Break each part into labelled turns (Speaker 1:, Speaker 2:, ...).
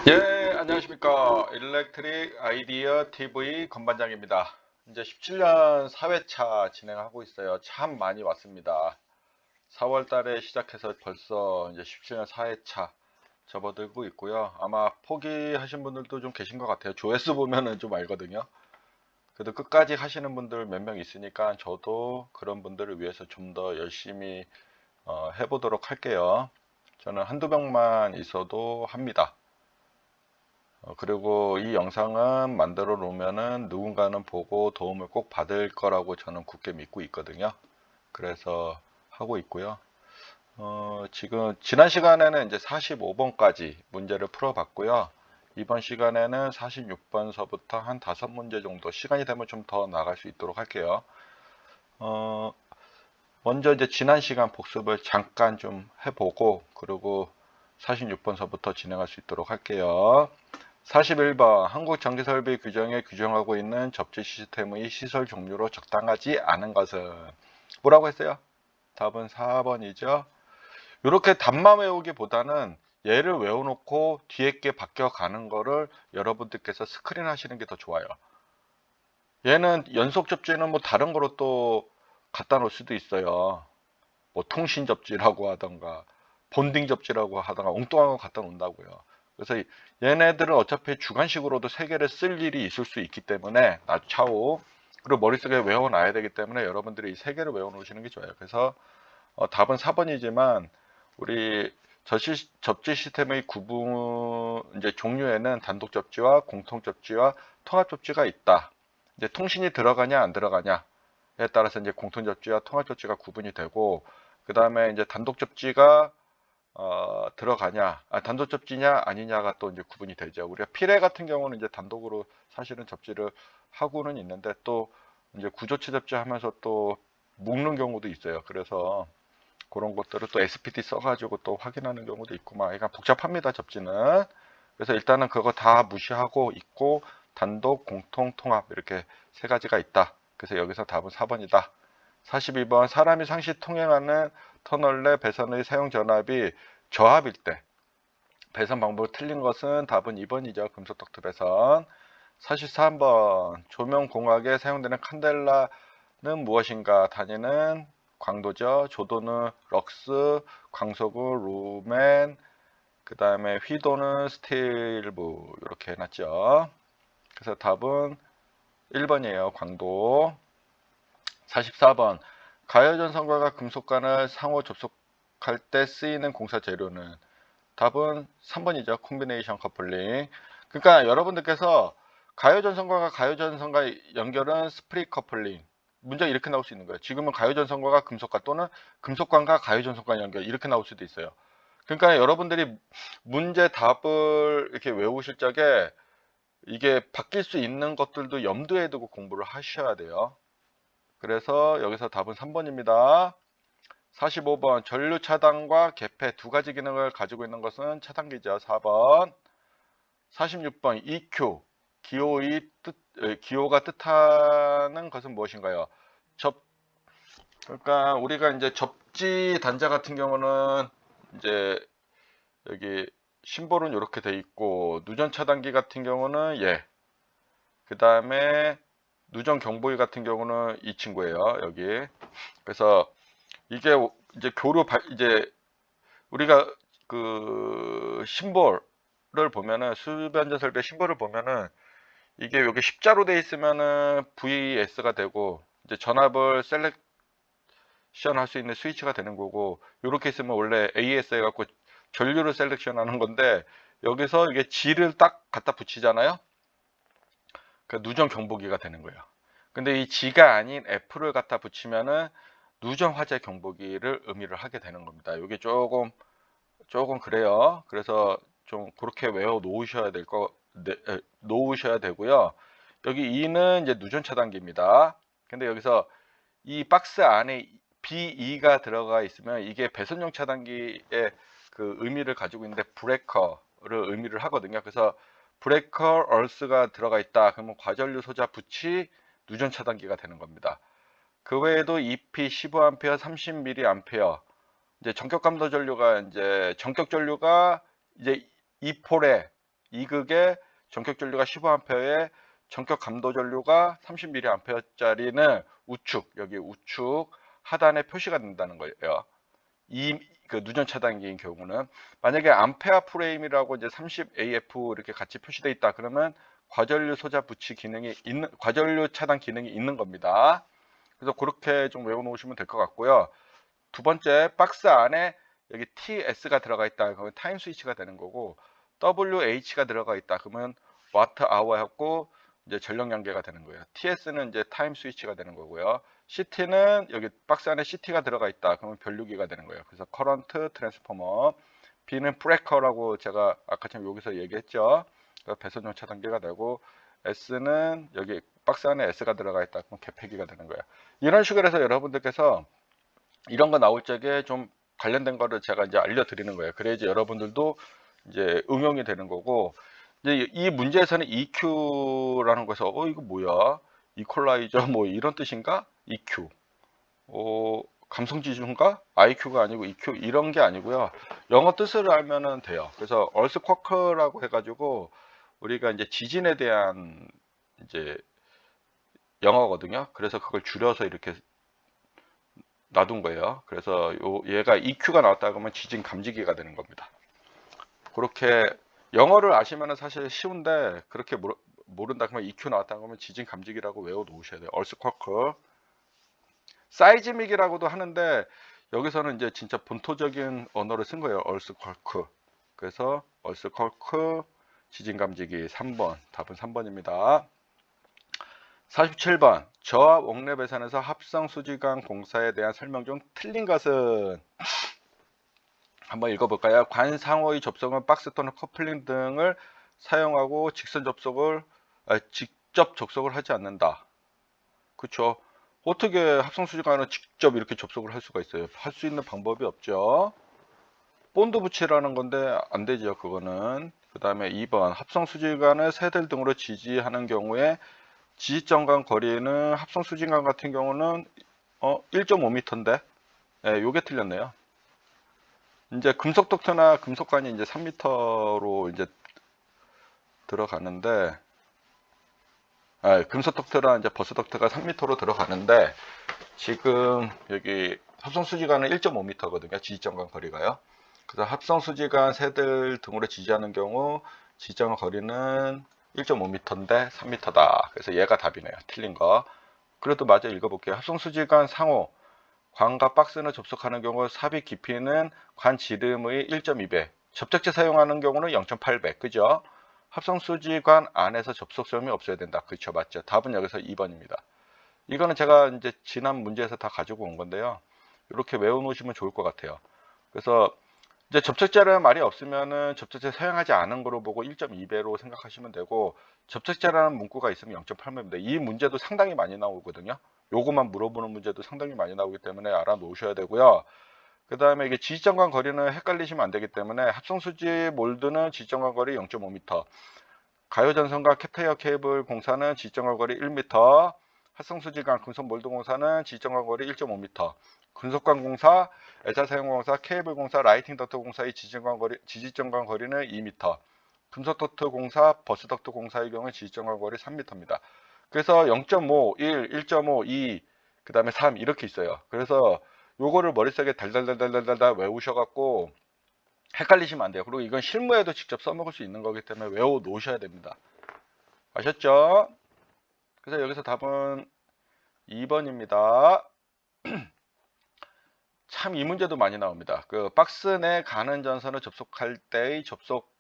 Speaker 1: 예, 안녕하십니까. 일렉트릭 아이디어 TV 건반장입니다. 이제 17년 4회차 진행하고 있어요. 참 많이 왔습니다. 4월 달에 시작해서 벌써 이제 17년 4회차 접어들고 있고요. 아마 포기하신 분들도 좀 계신 것 같아요. 조회수 보면은 좀 알거든요. 그래도 끝까지 하시는 분들 몇 명 있으니까 저도 그런 분들을 위해서 좀 더 열심히 해보도록 할게요. 저는 한두 명만 있어도 합니다. 그리고 이 영상은 만들어 놓으면은 누군가는 보고 도움을 꼭 받을 거라고 저는 굳게 믿고 있거든요. 그래서 하고 있고요. 지금 지난 시간에는 이제 45번까지 문제를 풀어봤고요. 이번 시간에는 46번서부터 한 5문제 정도 시간이 되면 좀 더 나갈 수 있도록 할게요. 어, 먼저 이제 지난 시간 복습을 잠깐 좀 해보고 그리고 46번서부터 진행할 수 있도록 할게요. 41번 한국전기설비 규정에 규정하고 있는 접지 시스템의 시설 종류로 적당하지 않은 것은 뭐라고 했어요? 답은 4번이죠. 이렇게 답만 외우기보다는 얘를 외워놓고 뒤에 게 바뀌어가는 거를 여러분들께서 스크린 하시는 게 더 좋아요. 얘는 연속 접지는 뭐 다른 거로 또 갖다 놓을 수도 있어요. 뭐 통신 접지라고 하던가 본딩 접지라고 하던가 엉뚱한 거 갖다 놓는다고요. 그래서 얘네들은 어차피 주관식으로도 세 개를 쓸 일이 있을 수 있기 때문에 차후 그리고 머릿속에 외워놔야 되기 때문에 여러분들이 이 세 개를 외워놓으시는 게 좋아요. 그래서 답은 4번이지만 우리 접지 시스템의 구분 이제 종류에는 단독 접지와 공통 접지와 통합 접지가 있다. 이제 통신이 들어가냐 안 들어가냐에 따라서 이제 공통 접지와 통합 접지가 구분이 되고 그 다음에 이제 단독 접지가 들어가냐, 단독 접지냐 아니냐가 또 이제 구분이 되죠. 우리가 피레 같은 경우는 이제 단독으로 사실은 접지를 하고는 있는데 또 이제 구조체 접지하면서 또 묶는 경우도 있어요. 그래서 그런 것들을 또 SPD 써가지고 또 확인하는 경우도 있고 막 그러니까 복잡합니다. 접지는. 그래서 일단은 그거 다 무시하고 있고 단독, 공통, 통합 이렇게 세 가지가 있다. 그래서 여기서 답은 4번이다. 42번 사람이 상시 통행하는 터널 내 배선의 사용 전압이 저합일 때 배선 방법이 틀린 것은 답은 2번이죠. 금속 덕트 배선. 43번 조명 공학에 사용되는 칸델라는 무엇인가? 단위는 광도죠. 조도는 럭스, 광속은 루멘, 그 다음에 휘도는 스틸브 이렇게 해놨죠. 그래서 답은 1번이에요. 광도. 44번 가열전선과 금속관을 상호 접속할 때 쓰이는 공사 재료는 답은 3번이죠. 콤비네이션 커플링. 그러니까 여러분들께서 가요전선과가 가요전선과 연결은 스프릿 커플링. 문제가 이렇게 나올 수 있는 거예요. 지금은 가요전선과가 금속관 또는 금속관과 가요전선과 연결 이렇게 나올 수도 있어요. 그러니까 여러분들이 문제 답을 이렇게 외우실 적에 이게 바뀔 수 있는 것들도 염두에 두고 공부를 하셔야 돼요. 그래서 여기서 답은 3번입니다. 45번 전류 차단과 개폐 두 가지 기능을 가지고 있는 것은 차단기죠. 4번. 46번 EQ 기호가 뜻하는 것은 무엇인가요? 접 그러니까 우리가 이제 접지 단자 같은 경우는 이제 여기 심볼은 이렇게 돼 있고 누전 차단기 같은 경우는 그 다음에 누전 경보기 같은 경우는 이 친구예요. 여기. 그래서 이게 이제 이제 우리가 그 심볼을 보면은 수변자 설비 심볼을 보면은 이게 여기 십자로 돼 있으면은 VS가 되고 이제 전압을 셀렉션 할 수 있는 스위치가 되는 거고 이렇게 있으면 원래 AS 해갖고 전류를 셀렉션 하는 건데 여기서 이게 G를 딱 갖다 붙이잖아요. 그 누전 경보기가 되는 거예요. 근데 이 G가 아닌 F를 갖다 붙이면은 누전 화재 경보기를 의미를 하게 되는 겁니다. 이게 조금 그래요. 그래서 좀 그렇게 외워 놓으셔야 되고요. 여기 2는 이제 누전 차단기입니다. 근데 여기서 이 박스 안에 BE가 들어가 있으면 이게 배선용 차단기의 그 의미를 가지고 있는데 브레이커를 의미를 하거든요. 그래서 브레이커 얼스가 들어가 있다. 그러면 과전류 소자 부치 누전 차단기가 되는 겁니다. 그 외에도 EP 15A, 30mA 이제 전격 감도 전류가 이제 전격 전류가 이제 2폴에 2극의 전격 전류가 15A에 전격 감도 전류가 30mA짜리는 우측, 여기 우측 하단에 표시가 된다는 거예요. 그 누전 차단기인 경우는 만약에 암페어 프레임이라고 이제 30AF 이렇게 같이 표시되어 있다 그러면 과전류 소자 부치 기능이 있는, 과전류 차단 기능이 있는 겁니다. 그래서 그렇게 좀 외워 놓으시면 될 것 같고요. 두 번째, 박스 안에 여기 TS가 들어가 있다 그러면 타임 스위치가 되는 거고, WH가 들어가 있다 그러면 와트 아워였고 이제 전력 연계가 되는 거예요. TS는 이제 타임 스위치가 되는 거고요. CT는 여기 박스 안에 CT가 들어가 있다 그러면 변류기가 되는 거예요. 그래서 커런트 트랜스포머. B는 브레이커라고 제가 아까처럼 여기서 얘기했죠. 배선용 차단기가 되고, S는 여기 박스 안에 S가 들어가 있다 그러면 개폐기가 되는 거예요. 이런 식으로 해서 여러분들께서 이런 거 나올 적에 좀 관련된 거를 제가 이제 알려드리는 거예요. 그래야지 여러분들도 이제 응용이 되는 거고, 이제 이 문제에서는 EQ라는 거에서 이거 뭐야? 이퀄라이저 뭐 이런 뜻인가? EQ. 감성 지수인가? IQ가 아니고 EQ 이런 게 아니고요. 영어 뜻을 알면은 돼요. 그래서 얼스쿼크라고 해가지고 우리가 이제 지진에 대한 이제 영어거든요. 그래서 그걸 줄여서 이렇게 놔둔 거예요. 그래서 얘가 EQ가 나왔다 그러면 지진 감지기가 되는 겁니다. 그렇게 영어를 아시면 사실 쉬운데, 그렇게 모른다 그러면 EQ 나왔다 그러면 지진 감지기라고 외워 놓으셔야 돼요. 얼스쿼크. 사이즈믹이라고도 하는데 여기서는 이제 진짜 본토적인 언어를 쓴 거예요. 얼스쿼크. 그래서 얼스쿼크 지진 감지기 3번. 답은 3번입니다. 47번. 저압 옥내 배선에서 합성 수지관 공사에 대한 설명 중 틀린 것은? 한번 읽어볼까요? 관상호의 접속은 박스 또는 커플링 등을 사용하고 직접 접속을 하지 않는다. 그렇죠? 어떻게 합성 수지관은 직접 이렇게 접속을 할 수가 있어요? 할 수 있는 방법이 없죠. 본드 붙이라는 건데 안 되죠. 그거는. 그 다음에 2번. 합성 수지관을 새들 등으로 지지하는 경우에 지지점간 거리는 합성 수지관 같은 경우는 1.5m인데, 예, 요게 틀렸네요. 이제 금속 덕트나 금속관이 이제 3m로 이제 들어가는데, 금속 덕트랑 이제 버스 덕트가 3m로 들어가는데, 지금 여기 합성 수지관은 1.5m거든요. 지지점간 거리가요. 그래서 합성 수지관 새들 등으로 지지하는 경우 지지점간 거리는 1.5m인데 3m다. 그래서 얘가 답이네요. 틀린 거. 그래도 맞아 읽어볼게요. 합성 수지관 상호 관과 박스는 접속하는 경우 삽입 깊이는 관 지름의 1.2배. 접착제 사용하는 경우는 0.8배. 그죠? 합성 수지관 안에서 접속점이 없어야 된다. 그렇죠? 맞죠? 답은 여기서 2번입니다. 이거는 제가 이제 지난 문제에서 다 가지고 온 건데요. 이렇게 외워 놓으시면 좋을 것 같아요. 그래서 이제 접착제라는 말이 없으면은 접착제 사용하지 않은 거로 보고 1.2배로 생각하시면 되고, 접착제라는 문구가 있으면 0.8배입니다. 이 문제도 상당히 많이 나오거든요. 요것만 물어보는 문제도 상당히 많이 나오기 때문에 알아 놓으셔야 되고요. 그 다음에 이게 지지점간 거리는 헷갈리시면 안 되기 때문에 합성수지 몰드는 지지점간 거리 0.5m, 가요전선과 캡테이어 케이블 공사는 지지점간 거리 1m, 합성수지관 금속 몰드 공사는 지지점간 거리 1.5m, 금속관 공사, 애자 사용 공사, 케이블 공사, 라이팅 덕트 공사의 지지점간 거리는 2m, 금속 덕트 공사, 버스 덕트 공사의 경우 지지점간 거리 3m입니다. 그래서 0.5, 1, 1.5, 2, 그 다음에 3 이렇게 있어요. 그래서 요거를 머릿속에 달달달달달달 외우셔갖고 헷갈리시면 안 돼요. 그리고 이건 실무에도 직접 써먹을 수 있는 거기 때문에 외워 놓으셔야 됩니다. 아셨죠? 그래서 여기서 답은 2번입니다. 참 이 문제도 많이 나옵니다. 그 박스 내 가는 전선을 접속할 때의 접속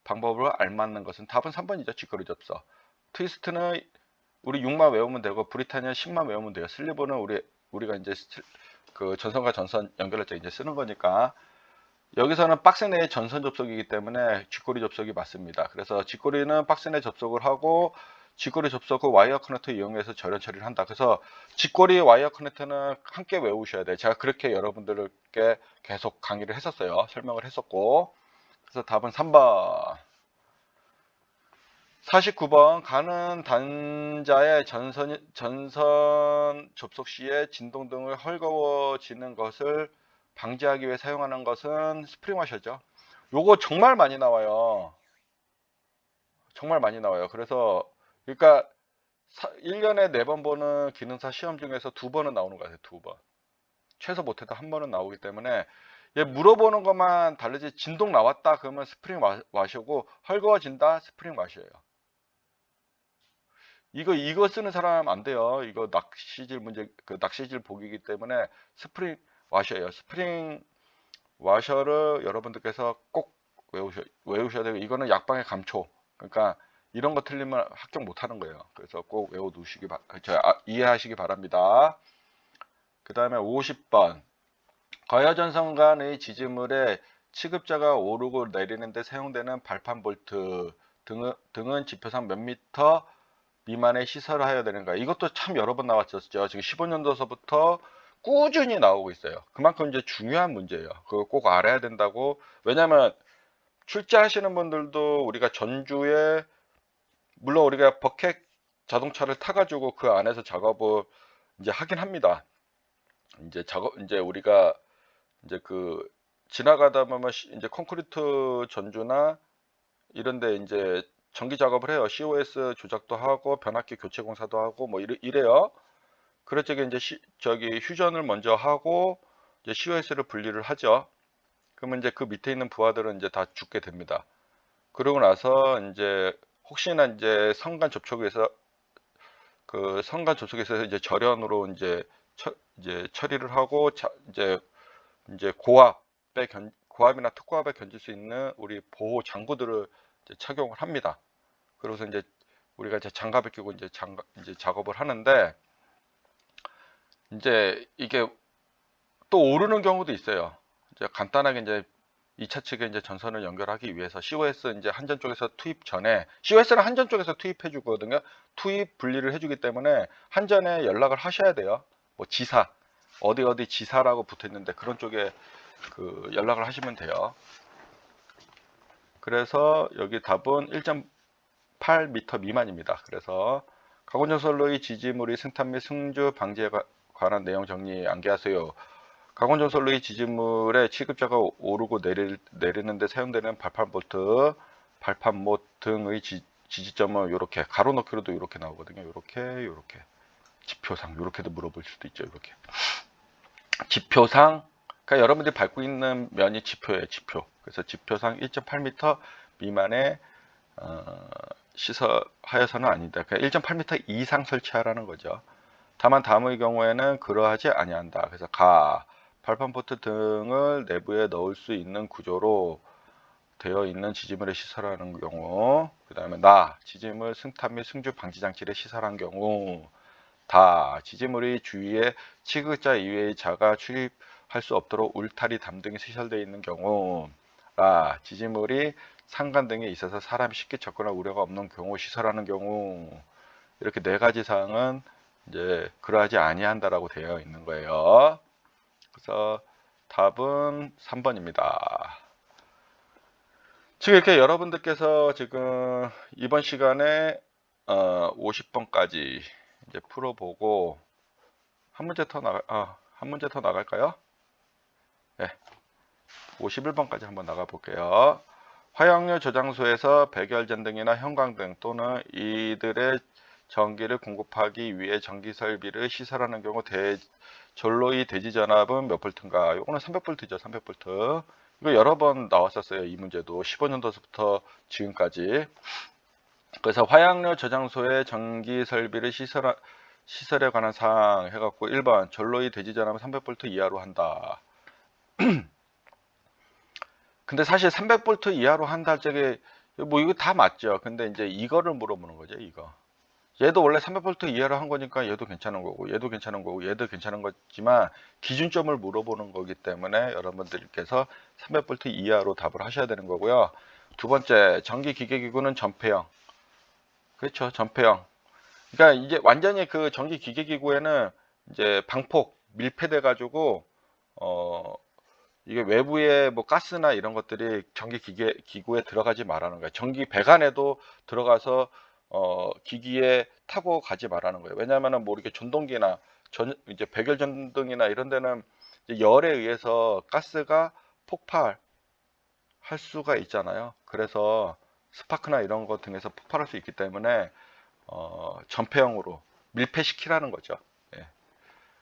Speaker 1: 방법을 알맞는 것은? 답은 3번이죠. 직거리 접속. 트위스트는 우리 6만 외우면 되고, 브리타니아 10만 외우면 돼요. 슬리버는 우리가 이제 그 전선과 전선 연결할 때 이제 쓰는 거니까. 여기서는 박스 내의 전선 접속이기 때문에 쥐꼬리 접속이 맞습니다. 그래서 쥐꼬리는 박스 내 접속을 하고, 쥐꼬리 접속 후 와이어 커넥터 이용해서 절연 처리를 한다. 그래서 쥐꼬리 와이어 커넥터는 함께 외우셔야 돼요. 제가 그렇게 여러분들께 계속 강의를 했었어요. 설명을 했었고. 그래서 답은 3번. 49번. 가는 단자의 전선 접속 시에 진동 등을 헐거워지는 것을 방지하기 위해 사용하는 것은 스프링 와셔죠. 요거 정말 많이 나와요. 정말 많이 나와요. 그래서 그러니까 1년에 4번 보는 기능사 시험 중에서 2번은 나오는 것 같아요. 2번. 최소 못해도 1번은 나오기 때문에 얘 물어보는 것만 다르지, 진동 나왔다 그러면 스프링 와셔고, 헐거워진다 스프링 와셔예요. 이거 쓰는 사람 안 돼요. 이거 낚시질 문제, 그 낚시질 보기이기 때문에 스프링 와셔예요. 스프링 와셔를 여러분들께서 꼭 외우셔야 되고, 이거는 약방의 감초. 그러니까 이런 거 틀리면 합격 못 하는 거예요. 그래서 꼭 외워 두시기 이해하시기 바랍니다. 그 다음에 50번. 거여전선 간의 지지물에 취급자가 오르고 내리는데 사용되는 발판 볼트 등은 지표상 몇 미터 미만의 시설을 하여야 되는가. 이것도 참 여러 번 나왔었죠. 지금 15년도서부터 꾸준히 나오고 있어요. 그만큼 이제 중요한 문제예요. 그거 꼭 알아야 된다고. 왜냐면 출제하시는 분들도 우리가 전주에, 물론 우리가 버켓 자동차를 타가지고 그 안에서 작업을 이제 하긴 합니다. 이제 우리가 이제 그 지나가다 보면 이제 콘크리트 전주나 이런데 이제 전기 작업을 해요. COS 조작도 하고 변압기 교체 공사도 하고 뭐 이래요. 그럴 적에 이제 저기 휴전을 먼저 하고 이제 COS를 분리를 하죠. 그러면 이제 그 밑에 있는 부하들은 이제 다 죽게 됩니다. 그러고 나서 이제 혹시나 이제 성간 접촉에서 이제 절연으로 이제 처리를 하고, 이제 고압이나 특고압에 견딜 수 있는 우리 보호 장구들을 이제 착용을 합니다. 그래서 이제 우리가 이제 장갑을 끼고 이제 작업을 하는데, 이제 이게 또 오르는 경우도 있어요. 이제 간단하게 이제 2차 측에 이제 전선을 연결하기 위해서 COS 이제 한전 쪽에서 투입 전에, COS는 한전 쪽에서 투입해 주거든요. 투입 분리를 해주기 때문에 한전에 연락을 하셔야 돼요. 뭐 지사, 어디 지사라고 붙어 있는데 그런 쪽에 그 연락을 하시면 돼요. 그래서 여기 답은 1.8m 미만입니다. 그래서 가공전선로의 지지물의 승탄 및 승주 방지에 관한 내용 정리 암기하세요. 가공전선로의 지지물에 취급자가 오르고 내리는데 사용되는 발판 볼트, 발판못 등의 지지점은 이렇게 가로 넣기로도 이렇게 나오거든요. 이렇게 지표상 이렇게도 물어볼 수도 있죠. 이렇게 지표상, 그러니까 여러분들이 밟고 있는 면이 지표예요. 지표. 그래서 지표상 1.8m 미만의 시설하여서는 아니다. 그러니까 1.8m 이상 설치하라는 거죠. 다만 다음의 경우에는 그러하지 아니한다. 그래서 발판 포트 등을 내부에 넣을 수 있는 구조로 되어 있는 지지물에 시설하는 경우, 그 다음에 지지물 승탄 및 승주 방지 장치를 시설한 경우, 지지물의 주위에 취급자 이외의 자가 출입할 수 없도록 울타리 담 등이 시설되어 있는 경우, 지지물이 상간 등에 있어서 사람이 쉽게 접근할 우려가 없는 경우 시설하는 경우, 이렇게 4가지 사항은 이제 그러하지 아니한다라고 되어 있는 거예요. 그래서 답은 3번입니다. 지금 이렇게 여러분들께서 지금 이번 시간에 50번까지 이제 풀어보고 한 문제 더 나갈까요? 네. 51번까지 한번 나가 볼게요. 화약류 저장소에서 백열전등이나 형광등 또는 이들의 전기를 공급하기 위해 전기설비를 시설하는 경우 전로의 대지전압은 몇 볼트인가? 요거는 300볼트죠. 300볼트. 이거 여러 번 나왔었어요. 이 문제도 15년도부터 지금까지. 그래서 화약류 저장소의 전기설비를 시설에 관한 사항 해갖고 1번 전로의 대지전압은 300볼트 이하로 한다. 근데 사실 300볼트 이하로 한다 적에 뭐 이거 다 맞죠. 근데 이제 이거를 물어보는 거죠. 이거. 얘도 원래 300볼트 이하로 한 거니까 얘도 괜찮은 거고 얘도 괜찮은 거고 얘도 괜찮은 거지만 기준점을 물어보는 거기 때문에 여러분들께서 300볼트 이하로 답을 하셔야 되는 거고요. 두 번째, 전기기계기구는 전폐형. 그렇죠. 전폐형. 그러니까 이제 완전히 그 전기기계기구에는 이제 방폭 밀폐돼 가지고 이게 외부에 뭐 가스나 이런 것들이 기구에 들어가지 말라는 거예요. 전기 배관에도 들어가서 기기에 타고 가지 말라는 거예요. 왜냐하면은 뭐 이렇게 전동기나 이제 백열 전등이나 이런 데는 이제 열에 의해서 가스가 폭발할 수가 있잖아요. 그래서 스파크나 이런 것 등에서 폭발할 수 있기 때문에 전폐형으로 밀폐시키라는 거죠. 예.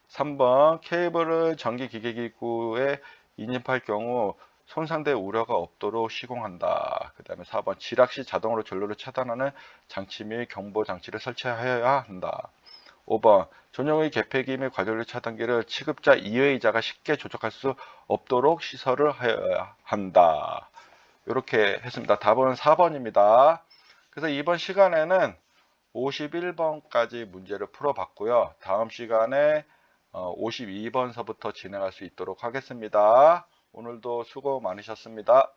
Speaker 1: 3번 케이블을 전기 기계기구에 인입할 경우 손상될 우려가 없도록 시공한다. 그 다음에 4번 지락 시 자동으로 전로를 차단하는 장치 및 경보 장치를 설치하여야 한다. 5번 전용의 개폐기 및 과전류 차단기를 취급자 이외의자가 쉽게 조작할 수 없도록 시설을 하여야 한다. 이렇게 했습니다. 답은 4번입니다. 그래서 이번 시간에는 51번까지 문제를 풀어봤고요. 다음 시간에 52번서부터 진행할 수 있도록 하겠습니다. 오늘도 수고 많으셨습니다.